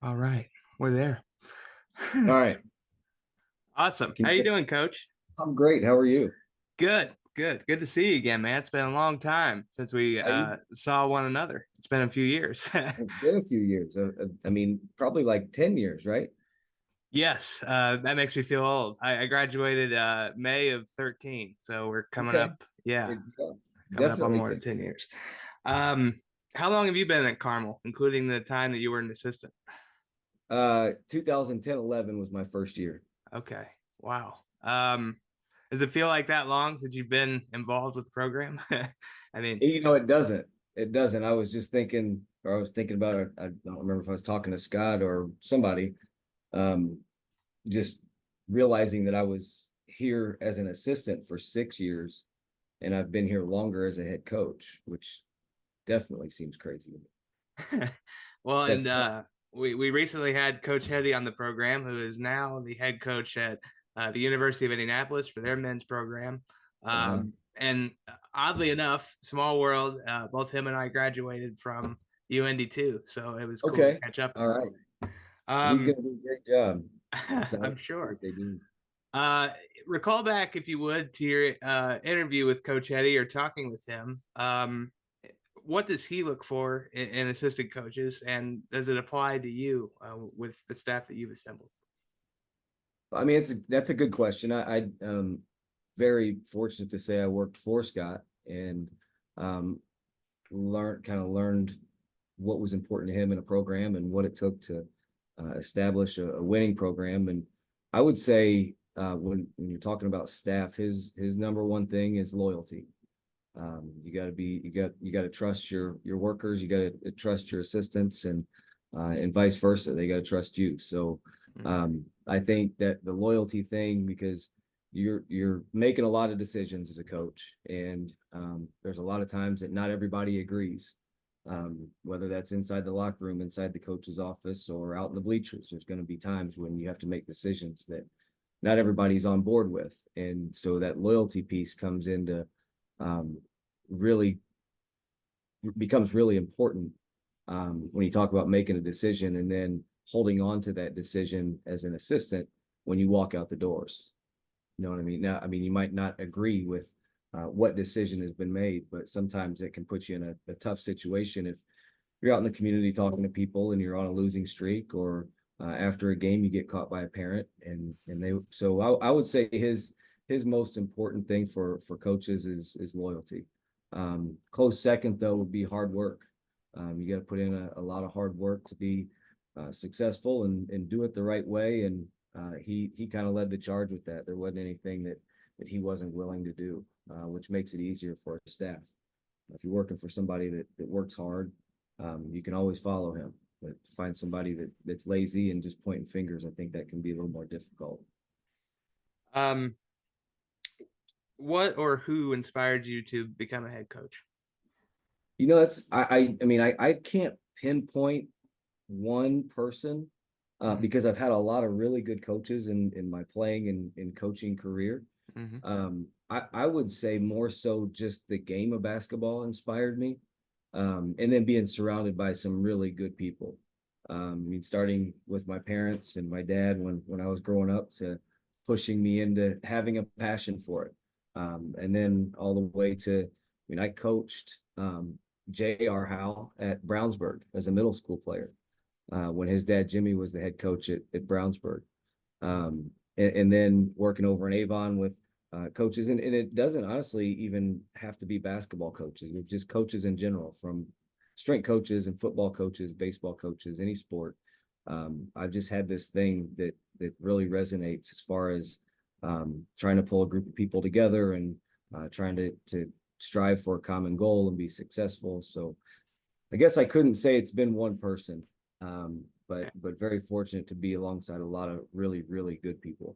All right, we're there. All right. Awesome. Can How you you, doing, Coach? I'm great. How are you? Good, good, good to see you again, man. It's been a long time since we How you? saw one another. It's been a few years. It's been a few years. I mean, probably like 10 years, right? Yes, that makes me feel old. I graduated May of 13, so we're coming Okay. up. Yeah, Yeah, coming up on definitely more than 10 10 years. years. Um, how long have you been at Carmel, including the time that you were an assistant? 2010, 11 was my first year. Okay, wow. Does it feel like that long since you've been involved with the program? I mean, It doesn't. It doesn't. I was just thinking, or I was thinking about it. I don't remember if I was talking to Scott or somebody, um, just realizing that I was here as an assistant for 6 years and I've been here longer as a head coach, which definitely seems crazy to me. well, and That's we recently had Coach Hetty on the program, who is now the head coach at the University of Indianapolis for their men's program. uh-huh. And oddly enough, small world, both him and I graduated from UND too, so it was cool to Okay. catch up All again. right. He's Um, going to do a great job. I'm I'm excited to see sure. what they do. Uh, recall back, if you would, to your interview with Coach Hetty or talking with him. What does he look for in assistant coaches, and does it apply to you with the staff that you've assembled? I mean, that's a good question. I very fortunate to say I worked for Scott and um, learned what was important to him in a program and what it took to establish a winning program. And I would say when you're talking about staff, his number one thing is loyalty. You got to trust your workers, you got to trust your assistants, and vice versa. They got to trust you. So Mm. I think that the loyalty thing, because you're making a lot of decisions as a coach, and there's a lot of times that not everybody agrees. Whether that's inside the locker room, inside the coach's office, or out in the bleachers, there's going to be times when you have to make decisions that not everybody's on board with, and so that loyalty piece comes into um, really becomes really important when you talk about making a decision and then holding on to that decision as an assistant when you walk out the doors. You know what I mean? Now, I mean, you might not agree with what decision has been made, but sometimes it can put you in a tough situation if you're out in the community talking to people and you're on a losing streak, or after a game you get caught by a parent, and they. So I would say his most important thing for coaches is loyalty. Close second though would be hard work. You got to put in a lot of hard work to be successful and do it the right way. And he kind of led the charge with that. There wasn't anything that he wasn't willing to do, which makes it easier for staff. If you're working for somebody that works hard, you can always follow him. But to find somebody that's lazy and just pointing fingers, I think that can be a little more difficult. Um, what or who inspired you to become a head coach? That's I mean I can't pinpoint one person Mm-hmm. because I've had a lot of really good coaches in my playing and coaching career. Mm-hmm. I would say more so just the game of basketball inspired me, and then being surrounded by some really good people. I mean, starting with my parents and my dad when I was growing up, to pushing me into having a passion for it, and then all the way to, I mean, I coached J.R. Howe at Brownsburg as a middle school player when his dad Jimmy was the head coach at Brownsburg, and then working over in Avon with coaches, and it doesn't honestly even have to be basketball coaches, just coaches in general, from strength coaches and football coaches, baseball coaches, any sport. I've just had this thing that really resonates as far as trying to pull a group of people together and trying to strive for a common goal and be successful. So I guess I couldn't say it's been one person, but very fortunate to be alongside a lot of really, really good people.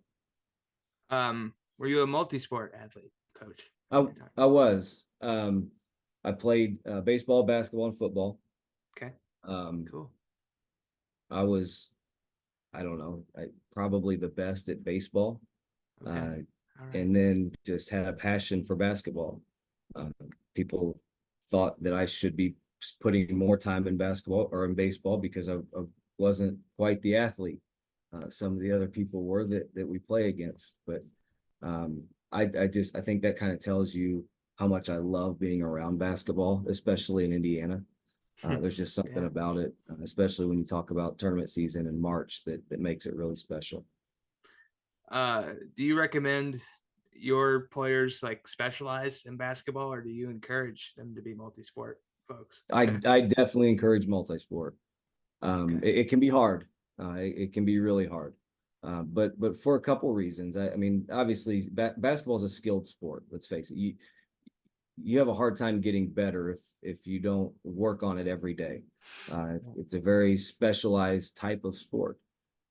Were you a multi-sport athlete, coach, I in your time? I was. I played baseball, basketball, and football. Okay, Um, cool. I was, I don't know, probably the best at baseball, Okay, uh, all right. and then just had a passion for basketball. Uh, People thought that I should be putting more time in basketball or in baseball because I wasn't quite the athlete. Some of the other people were that we play against, but I think that kind of tells you how much I love being around basketball, especially in Indiana. There's just something Yeah. about it, especially when you talk about tournament season in March, that makes it really special. Do you recommend your players like specialize in basketball, or do you encourage them to be multi-sport folks? I definitely encourage multi-sport. Okay. It can be hard. It can be really hard. But for a couple reasons. I mean, obviously, basketball is a skilled sport. Let's face it. You have a hard time getting better if you don't work on it every day. It's a very specialized type of sport.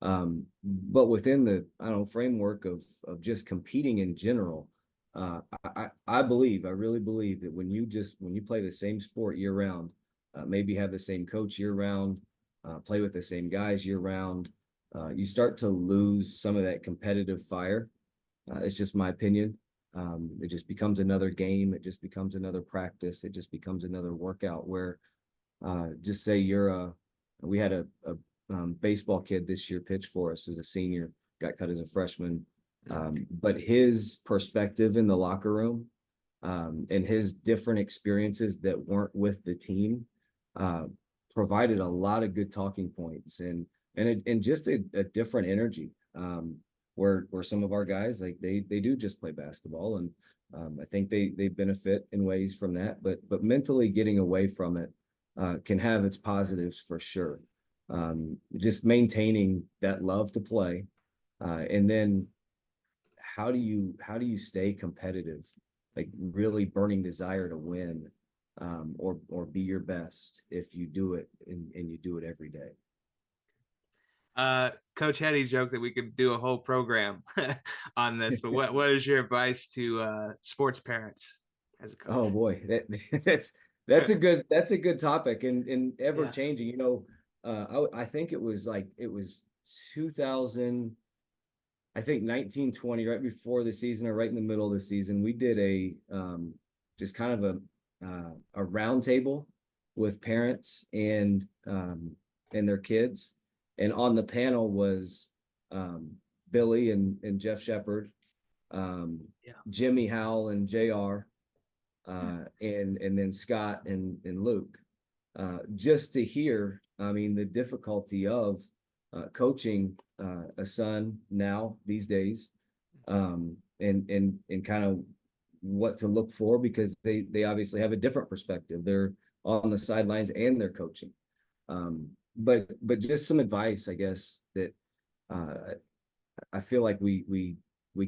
But within the, I don't know, framework of just competing in general, I believe, I really believe that when you play the same sport year round, maybe have the same coach year round, play with the same guys year round, you start to lose some of that competitive fire. It's just my opinion. It just becomes another game. It just becomes another practice. It just becomes another workout where, just say we had a baseball kid this year pitch for us as a senior, got cut as a freshman. But his perspective in the locker room, and his different experiences that weren't with the team, uh, provided a lot of good talking points and just a different energy. Where some of our guys like they do just play basketball, and I think they benefit in ways from that, but mentally getting away from it can have its positives for sure. Just maintaining that love to play, and then how do you stay competitive, like really burning desire to win, or be your best if you do it and you do it every day. Coach Hetty's joked that we could do a whole program on this, but what is your advice to sports parents as a coach? Oh boy, that's a good topic and ever Yeah. changing. I think it was 2000. I think 1920, right before the season or right in the middle of the season, we did a just kind of a roundtable with parents and their kids, and on the panel was Billy and Jeff Shepard, Yeah. Jimmy Howell and Jr. And then Scott and Luke, just to hear, I mean, the difficulty of coaching a son now these days, and kind of what to look for, because they obviously have a different perspective. They're on the sidelines and they're coaching. But just some advice, I guess, that uh, I feel like we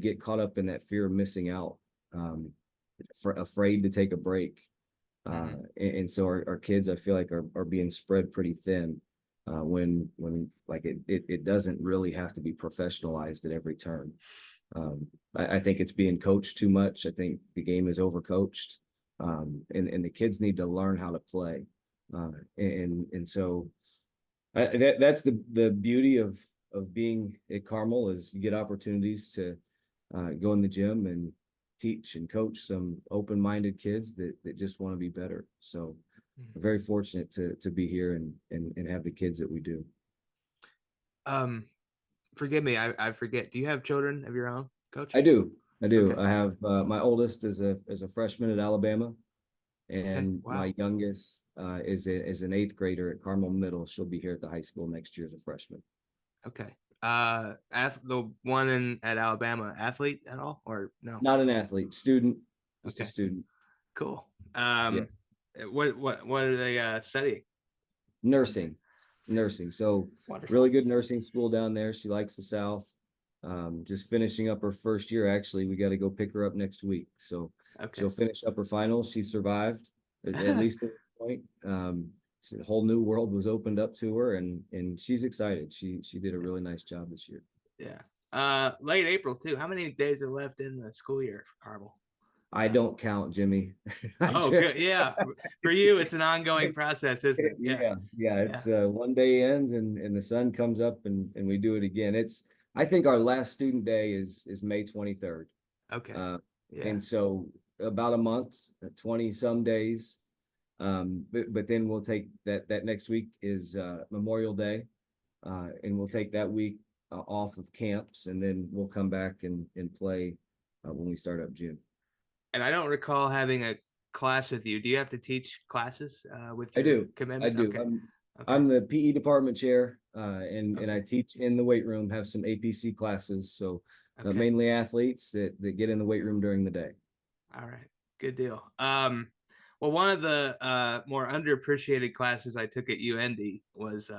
get caught up in that fear of missing out, afraid to take a break. And so our kids, I feel like, are being spread pretty thin, when like it doesn't really have to be professionalized at every turn. I think it's being coached too much. I think the game is overcoached, and the kids need to learn how to play. And so that's the beauty of being at Carmel, is you get opportunities to go in the gym and teach and coach some open-minded kids that just want to be better. So we're very fortunate to be here and have the kids that we do. Um, Forgive me, I forget. Do you have children of your own, Coach? I do. I do. Okay. I have my oldest is a freshman at Alabama, Okay. and Wow. my youngest is an eighth grader at Carmel Middle. She'll be here at the high school next year as a freshman. Okay. The one in at Alabama, athlete at all or no? Not an athlete, student, just a Okay. student. Cool. Yeah, What are they studying? nursing, nursing. So Wonderful. really good nursing school down there. She likes the South. Just finishing up her first year. Actually, we got to go pick her up next week. So Okay. she'll finish up her finals. She survived, at least at this point. A whole new world was opened up to her, and she's excited. She did a really nice job this year. Yeah. Late April too. How many days are left in the school year for Carmel? I don't count, Jimmy. I Oh, just, good. Yeah. For you, it's an ongoing process, isn't it? Yeah. yeah, Yeah. it's one day ends and the sun comes up and we do it again. I think our last student day is May 23rd. Okay. Uh, Yeah. and so about a month, 20 some days. But then we'll take that next week is Memorial Day. and we'll take that week off of camps, and then we'll come back and play when we start up June. And I don't recall having a class with you. Do you have to teach classes with I your do. I commitment? do. Okay. Okay. I'm the PE department chair, and I Okay. teach in the weight room. Have some APC classes, so Okay. mainly athletes that get in the weight room during the day. All right. Good deal. Well, one of the more underappreciated classes I took at UND was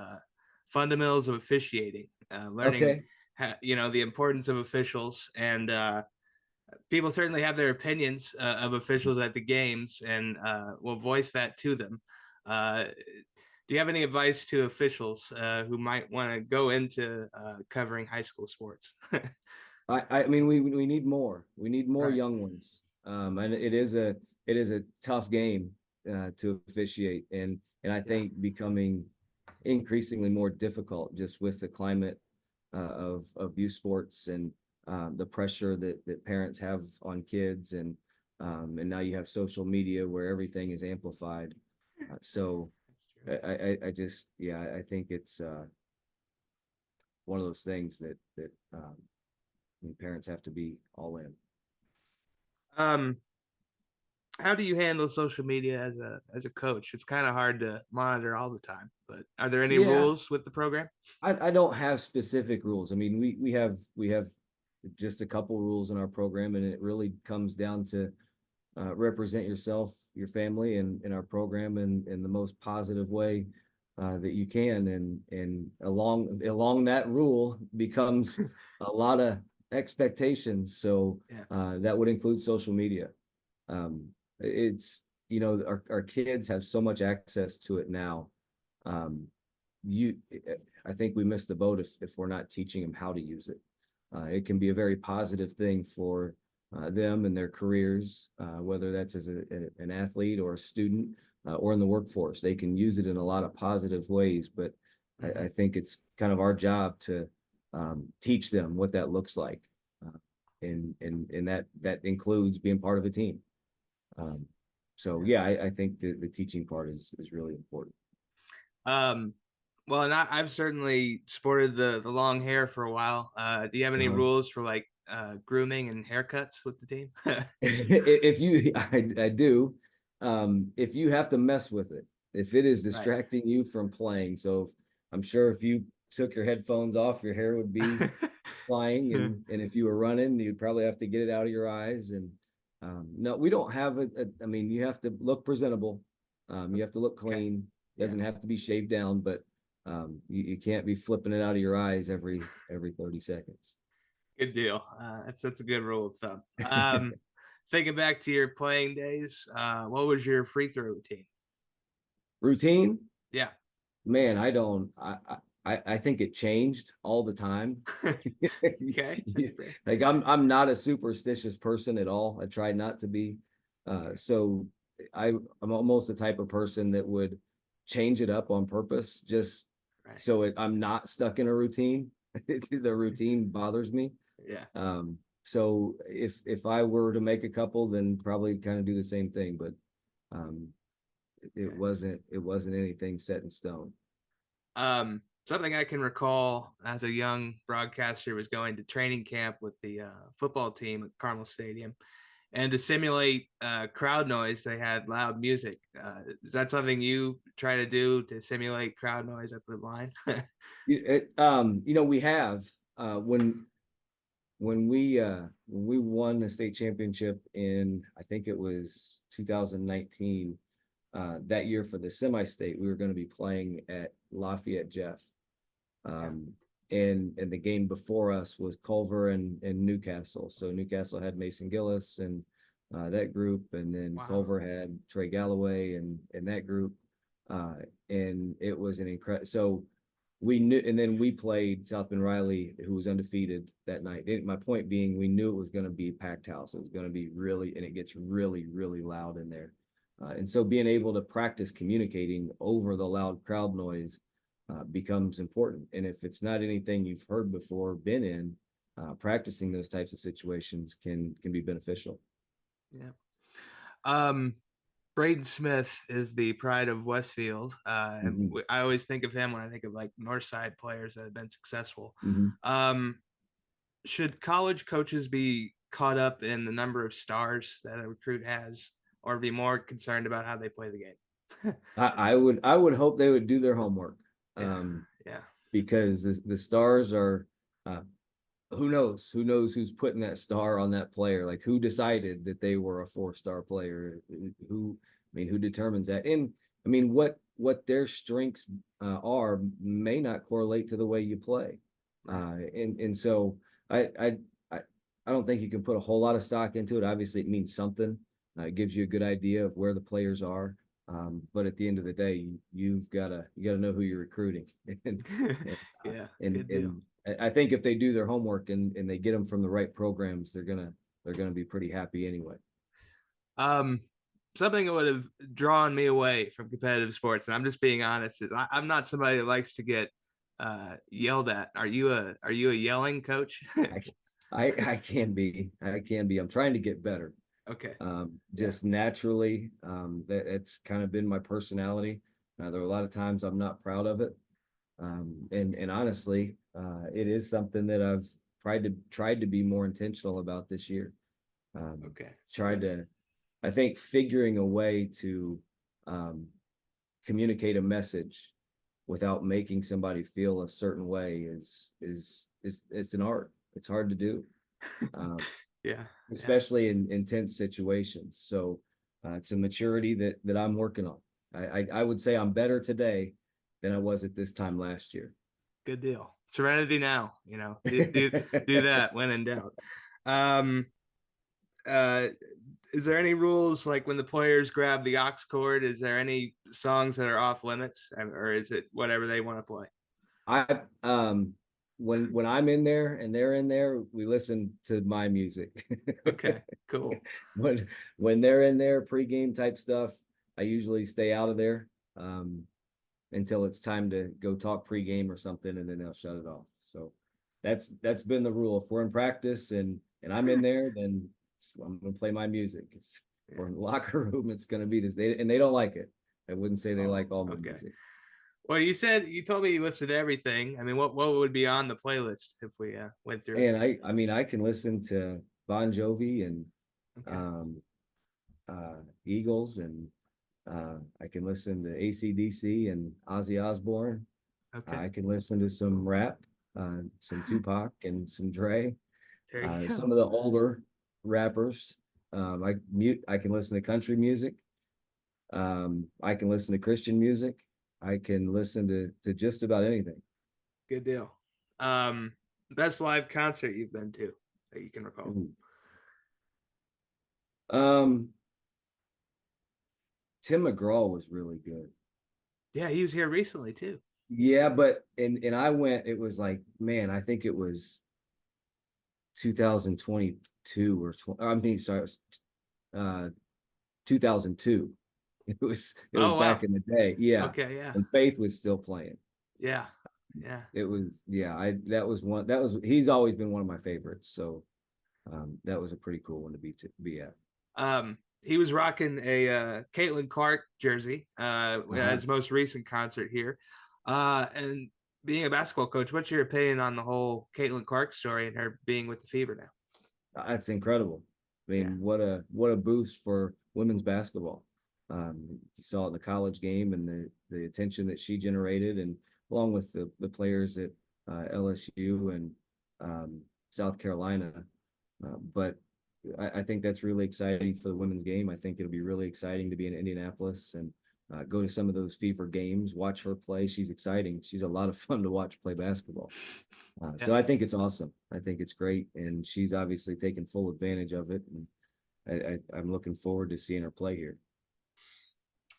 fundamentals of officiating, learning, Okay. the importance of officials. And people certainly have their opinions of officials at the games, and will voice that to them. Do you have any advice to officials who might want to go into covering high school sports? I mean, we need more. We need more Right. young ones. And it is a tough game to officiate, and I Yeah. think becoming increasingly more difficult just with the climate of youth sports, and the pressure that parents have on kids, and now you have social media where everything is amplified. So That's true. I just, yeah, I think it's one of those things that parents have to be all in. Um, how do you handle social media as a coach? It's kind of hard to monitor all the time, but are there any Yeah, rules with the program? I don't have specific rules. I mean, we have just a couple rules in our program, and it really comes down to represent yourself, your family, and in our program in the most positive way that you can. And along that rule becomes a lot of expectations. So Yeah. that would include social media. It's our kids have so much access to it now. Um, you I think we miss the boat if we're not teaching them how to use it. It can be a very positive thing for them and their careers, whether that's as an athlete or a student or in the workforce. They can use it in a lot of positive ways, but I Hmm. think it's kind of our job to teach them what that looks like, and that includes being part of a team. Um, so Yeah. yeah, I think the teaching part is really important. Um, well, and I've certainly sported the long hair for a while. Do you have any Uh, rules for like grooming and haircuts with the team? if you, I do, if you have to mess with it, if it is Right. distracting you from playing, so I'm sure if you took your headphones off, your hair would be flying, and if you were running, you'd probably have to get it out of your eyes. And no, we don't have I mean, you have to look presentable, you have to look Okay. clean. Yeah. Doesn't have to be shaved down, but you can't be flipping it out of your eyes every 30 seconds. Good deal. That's a good rule of thumb. Thinking back to your playing days, what was your free throw routine? Routine. Yeah. Man, I don't. I think it changed all the time. Okay, that's fair. Like I'm not a superstitious person at all. I try not to be. So I'm almost the type of person that would change it up on purpose, just Right. so I'm not stuck in a routine. The routine bothers me. Yeah. So if I were to make a couple, then probably kind of do the same thing. But um, it Okay. wasn't anything set in stone. Something I can recall as a young broadcaster was going to training camp with the football team at Carmel Stadium, and to simulate crowd noise, they had loud music. Is that something you try to do to simulate crowd noise at the line? We have when we won the state championship in, I think it was 2019, that year for the semi-state, we were going to be playing at Lafayette Jeff. Yeah. Um, and the game before us was Culver and Newcastle. So Newcastle had Mason Gillis and that group, and then Wow. Culver had Trey Galloway and that group. Uh, and it was an incredible. So we knew, and then we played South Bend Riley, who was undefeated that night. My point being, we knew it was going to be a packed house. It was going to be really, and it gets really, really loud in there. And so being able to practice communicating over the loud crowd noise becomes important. And if it's not anything you've heard before, been in, practicing those types of situations can be beneficial. Yeah. Um, Braden Smith is the pride of Westfield. Mhm, I always think of him when I think of like North Side players that have been successful. mhm. Um, should college coaches be caught up in the number of stars that a recruit has, or be more concerned about how they play the game? I would hope they would do their homework, Yeah, um, yeah, because the stars are, uh, who knows who's putting that star on that player, like who decided that they were a 4-star player, who, I mean, who determines that? And I mean, what their strengths are may not correlate to the way you play, right. and so I I I I don't think you can put a whole lot of stock into it. Obviously, it means something. It gives you a good idea of where the players are. But at the end of the day, you gotta know who you're recruiting, and Yeah, and good deal. and I think if they do their homework and they get them from the right programs, they're gonna be pretty happy anyway. Um, Something that would have drawn me away from competitive sports, and I'm just being honest, is I'm not somebody that likes to get yelled at. Are you a yelling coach? I I can be. I'm trying to get better. Okay. Yeah. Just naturally, that's kind of been my personality. There are a lot of times I'm not proud of it, and honestly, it is something that I've tried to be more intentional about this year. Okay. Tried Good. to, I think, figuring a way to um, communicate a message without making somebody feel a certain way is it's an art. It's hard to do, um, Yeah. Yeah. especially in intense situations. So it's a maturity that I'm working on. I would say I'm better today than I was at this time last year. Good deal. Serenity now. Do that when in doubt. Um. Uh. Is there any rules like when the players grab the aux cord? Is there any songs that are off limits, or is it whatever they want to play? I when I'm in there and they're in there, we listen to my music. Okay. Cool. when when they're in there, pregame type stuff, I usually stay out of there um, until it's time to go talk pregame or something, and then they'll shut it off. So that's been the rule. If we're in practice and I'm in there, then I'm gonna play my music. If Yeah. we're in the locker room, it's gonna be this. And they don't like it. I wouldn't say they Oh, like all my okay. music. Well, you told me you listened to everything. I mean, what would be on the playlist if we went through it? And I mean, I can listen to Bon Jovi and Okay. um, Eagles, and I can listen to AC/DC and Ozzy Osborne. Okay. I can listen to some rap, some Tupac and some Dre, There you some go. of the older rappers. I can listen to country music. I can listen to Christian music. I can listen to just about anything. Good deal. Best live concert you've been to that you can recall? Ooh. Um, Tim McGraw was really good. Yeah, he was here recently too. Yeah, but and I went, it was like, man, I think it was 2022 or 20, I mean, sorry, it was, 2002. It was Oh back wow. in the day. Yeah. Okay. Yeah. And Faith was still playing. Yeah. Yeah. It was, yeah, he's always been one of my favorites. So that was a pretty cool one to be at. He was rocking a Caitlin Clark jersey at Uh-huh. his most recent concert here. And being a basketball coach, what's your opinion on the whole Caitlin Clark story and her being with the Fever now? That's incredible. I Yeah. mean, what a boost for women's basketball. You saw it in the college game and the attention that she generated, and along with the players at LSU and South Carolina. But I think that's really exciting for the women's game. I think it'll be really exciting to be in Indianapolis and go to some of those Fever games, watch her play. She's exciting. She's a lot of fun to watch play basketball. So Yeah. I think it's awesome. I think it's great, and she's obviously taken full advantage of it. And I'm looking forward to seeing her play here.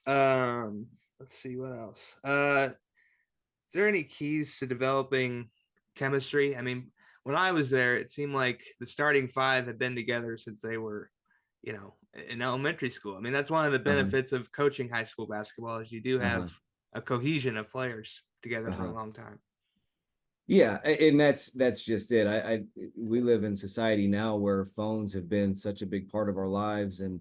Um, let's see what else. Is there any keys to developing chemistry? I mean, when I was there, it seemed like the starting five had been together since they were, in elementary school. I mean, that's one of the Uh-huh. benefits of coaching high school basketball is you do have Uh-huh. a cohesion of players together for a Uh-huh. long time. Yeah, and that's just it. We live in society now where phones have been such a big part of our lives, and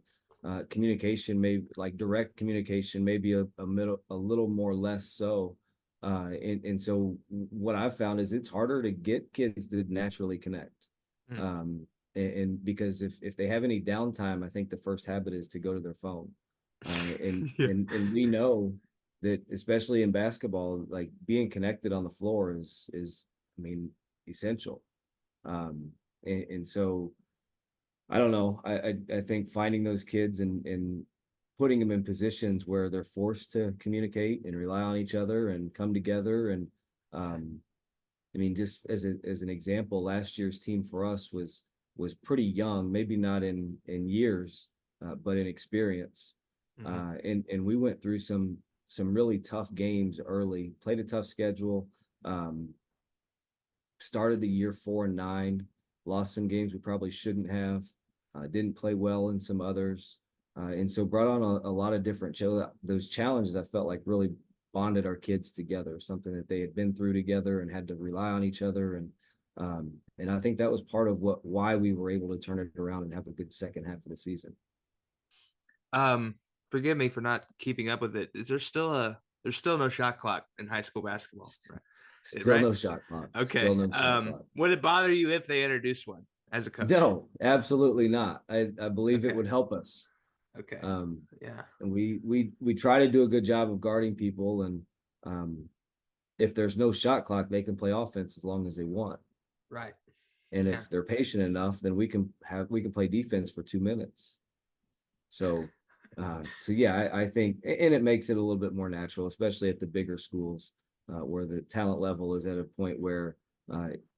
communication, maybe like direct communication, maybe a little more less so. And so what I've found is it's harder to get kids to naturally connect. Mm. And because if they have any downtime, I think the first habit is to go to their phone. And Yeah. and we know that especially in basketball, like being connected on the floor is I mean essential. And so I don't know. I think finding those kids and putting them in positions where they're forced to communicate and rely on each other and come together. And Yeah. um, I mean, just as an example, last year's team for us was pretty young, maybe not in years, but in experience. Hmm. And we went through some really tough games early, played a tough schedule. Um, Started the year 4-9, lost some games we probably shouldn't have, didn't play well in some others, and so brought on a lot of different those challenges. I felt like really bonded our kids together, something that they had been through together and had to rely on each other, and I think that was part of why we were able to turn it around and have a good second half of the season. Um, Forgive me for not keeping up with it. Is there still a there's still no shot clock in high school basketball, right? Still Right? no shot clock. Still Okay. no shot clock. Would it bother you if they introduced one as a coach? No, absolutely not. I believe it Okay. would help us. Okay. Um, Yeah. and we try to do a good job of guarding people. And um, if there's no shot clock, they can play offense as long as they want. Right. And Yeah. if they're patient enough, then we can play defense for 2 minutes. So yeah, I think, and it makes it a little bit more natural, especially at the bigger schools, where the talent level is at a point where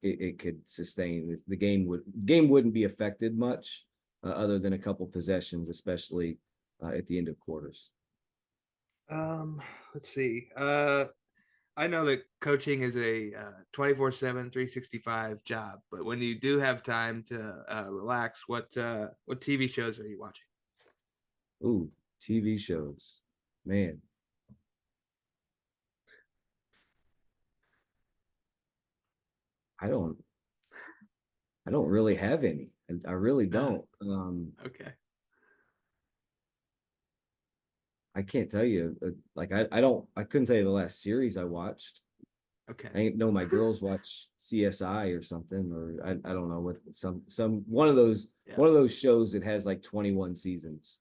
it could sustain. The game wouldn't be affected much, other than a couple possessions, especially at the end of quarters. Um, let's see. I know that coaching is a 24/7, 365 job, but when you do have time to relax, what TV shows are you watching? Ooh, TV shows, man. I don't I don't really have any. I really Uh, don't. okay. I can't tell you. Like I couldn't tell you the last series I watched. Okay. I ain't know my girls watch CSI or something, or I don't know what some one of those shows that has like 21 seasons.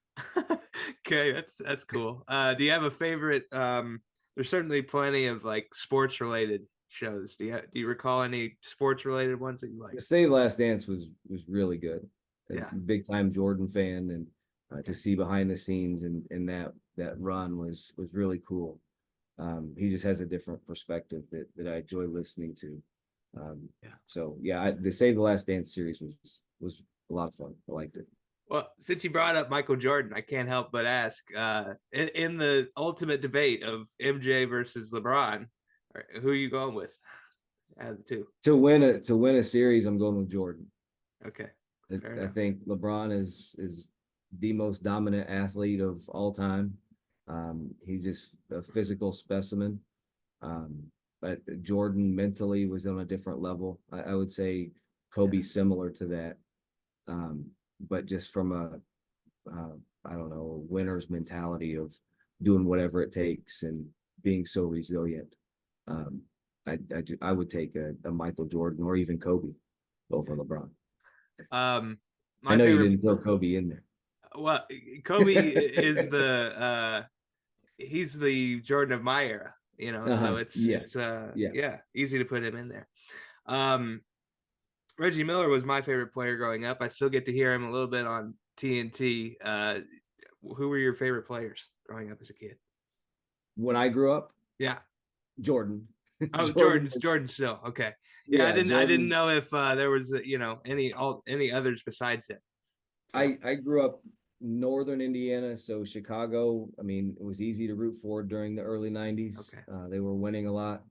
Okay, that's cool. Do you have a favorite? There's certainly plenty of like sports related shows. Do you recall any sports related ones that you like? The Save Last Dance was really good. A Yeah. big time Jordan fan, and to Okay. see behind the scenes and that run was really cool. He just has a different perspective that I enjoy listening to. Yeah. So yeah, the Save the Last Dance series was a lot of fun. I liked it. Well, since you brought up Michael Jordan, I can't help but ask, in the ultimate debate of MJ versus LeBron, who are you going with out of the two? To win a series, I'm going with Jordan. Okay, fair I enough. think LeBron is the most dominant athlete of all time. He's just a physical specimen. Um, but Jordan mentally was on a different level. I would say Yeah. Kobe similar to that, um, but just from uh, I don't know, a winner's mentality of doing whatever it takes and being so resilient. Um, I would take a Michael Jordan or even Kobe over Okay. LeBron. Um, I my know you favorite. didn't throw Kobe in there. Well, Kobe is the he's the Jordan of my era, so it's Yeah, it's yeah. yeah, easy to put him in there. Um, Reggie Miller was my favorite player growing up. I still get to hear him a little bit on TNT. Who were your favorite players growing up as a kid? When I grew up, Yeah. Jordan, Oh, Jordan, Jordan still. Okay. Yeah, I yeah, didn't Jordan. know if there was any others besides him. So, I grew up northern Indiana, so Chicago. I mean, it was easy to root for during the early '90s. okay. They were winning a lot,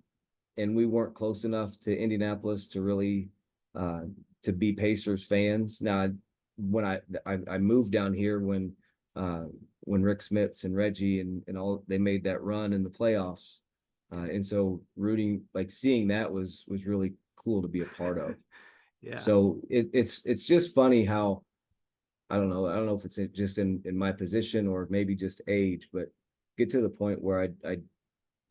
and we weren't close enough to Indianapolis to really uh, to be Pacers fans. Now, when I moved down here when Rick Smits and Reggie and all they made that run in the playoffs, and so rooting like seeing that was really cool to be a part of. Yeah. So it's just funny how I don't know if it's just in my position or maybe just age, but get to the point where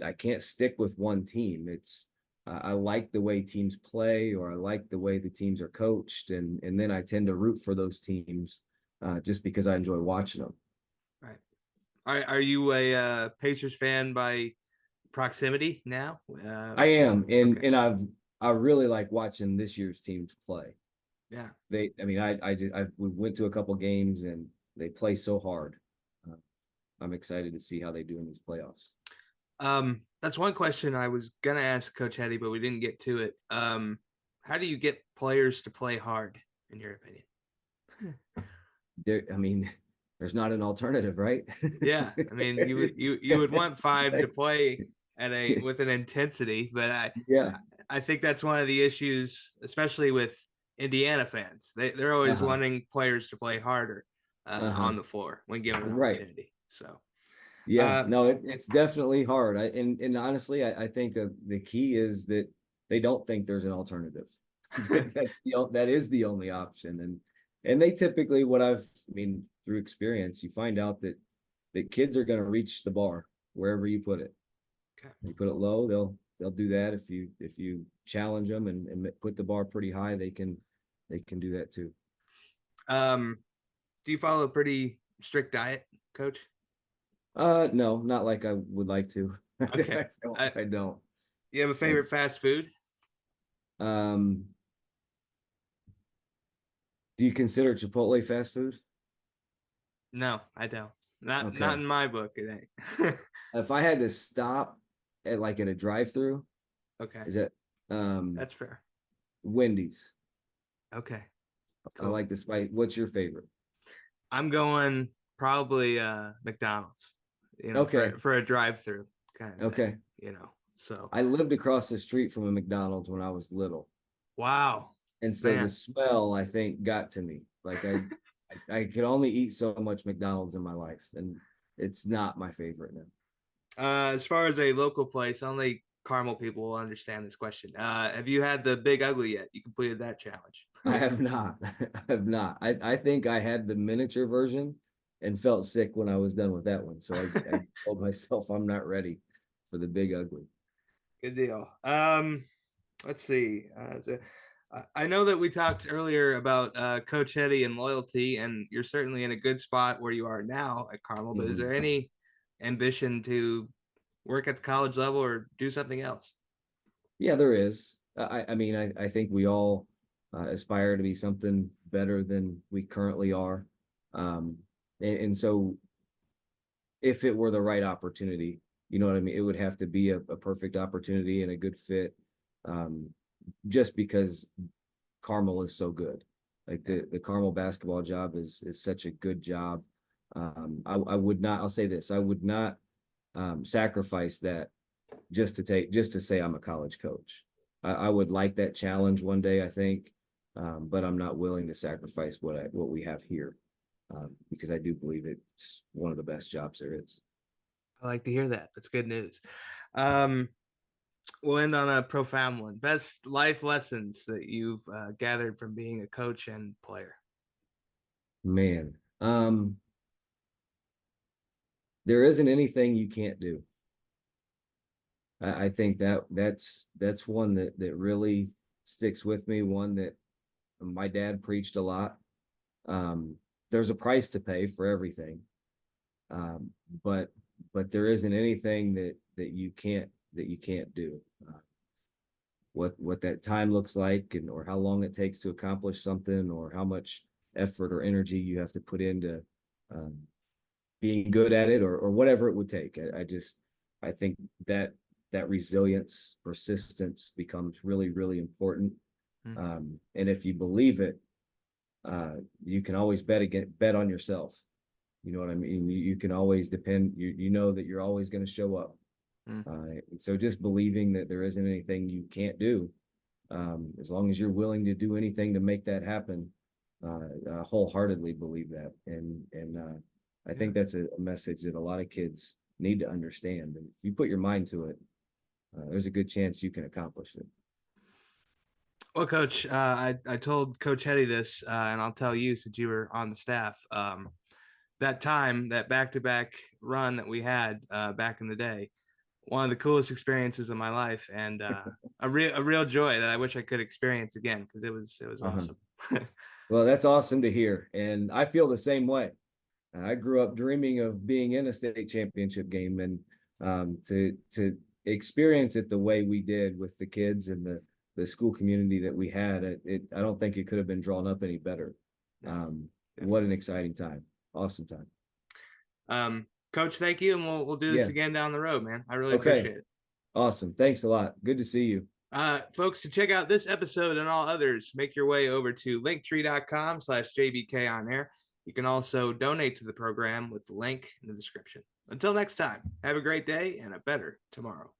I can't stick with one team. It's I like the way teams play, or I like the way the teams are coached, and then I tend to root for those teams just because I enjoy watching them. Right. Are you a Pacers fan by proximity now? I am, Okay. and I really like watching this year's teams play. Yeah. I mean, we went to a couple games and they play so hard. Uh, I'm excited to see how they do in these playoffs. That's one question I was gonna ask Coach Hetty, but we didn't get to it. How do you get players to play hard, in your opinion? I mean, there's not an alternative, right? Yeah, I mean, you would want five to play at a with an intensity, but Yeah. I think that's one of the issues, especially with Indiana fans. They're always Uh-huh. wanting players to play harder Uh-huh. on the floor when given an Right. opportunity. So, Yeah. um, No, it's definitely hard. And honestly, I think the key is that they don't think there's an alternative. That is the only option. And they typically, I mean, through experience, you find out that kids are going to reach the bar wherever you put it. okay. You put it low, they'll do that. If you challenge them and put the bar pretty high, they can do that too. Um, do you follow a pretty strict diet, Coach? No, not like I would like to. Okay. I, I don't. you have a I, favorite fast food? um, do you consider Chipotle fast food? No, I don't. Not Okay. in my book, it ain't. If I had to stop at a drive-through, Okay, is that that's fair. Wendy's? Okay, I cool. like the spice. What's your favorite? I'm going probably McDonald's, Okay. for a drive-through kind of thing, Okay. So I lived across the street from a McDonald's when I was little. wow, And so the man. smell, I think, got to me. I could only eat so much McDonald's in my life, and it's not my favorite now. As far as a local place, only Carmel people will understand this question. Have you had the Big Ugly yet? You completed that challenge. I have not. I have not. I think I had the miniature version and felt sick when I was done with that one. So I told myself I'm not ready for the big ugly. Good deal. Let's see. I know that we talked earlier about Coach Hetty and loyalty, and you're certainly in a good spot where you are now at Carmel. But is Mhm. there any ambition to work at the college level or do something else? Yeah, there is. I mean, I think we all aspire to be something better than we currently are. Um, and so if it were the right opportunity, you know what I mean? It would have to be a perfect opportunity and a good fit. Um, just because Carmel is so good. Like Yeah. the Carmel basketball job is such a good job. I would not, I'll say this, I would not sacrifice that just to say I'm a college coach. I would like that challenge one day, I think. But I'm not willing to sacrifice what we have here. Because I do believe it's one of the best jobs there is. I like to hear that. That's good news. Um, we'll end on a profound one. Best life lessons that you've gathered from being a coach and player. Man, there isn't anything you can't do. I think that's one that really sticks with me. One that my dad preached a lot. Um, there's a price to pay for everything, um, but there isn't anything that you can't do. What that time looks like, and or how long it takes to accomplish something, or how much effort or energy you have to put into um, being good at it, or whatever it would take. I think that that resilience, persistence becomes really, really important. Mm, And if you believe it, you can always bet on yourself. You know what I mean? You can always depend. You know that you're always going to show up. mm. So just believing that there isn't anything you can't do, as long as you're willing to do anything to make that happen, wholeheartedly believe that. And I Yeah. think that's a message that a lot of kids need to understand. And if you put your mind to it, there's a good chance you can accomplish it. Well, Coach, I told Coach Hetty this, and I'll tell you since you were on the staff. That time, that back-to-back run that we had back in the day, one of the coolest experiences of my life, and a real joy that I wish I could experience again because it was Uh-huh. awesome. Well, that's awesome to hear. And I feel the same way. I grew up dreaming of being in a state championship game, and to experience it the way we did with the kids and the school community that we had, I don't think it could have been drawn up any better. No, What an definitely. exciting time. Awesome time. Coach, thank you, and we'll do this Yeah. again down the road, man. I really Okay. appreciate it. Awesome. Thanks a lot. Good to see you. Folks, to check out this episode and all others, make your way over to linktree.com/JBK on air. You can also donate to the program with the link in the description. Until next time, have a great day and a better tomorrow.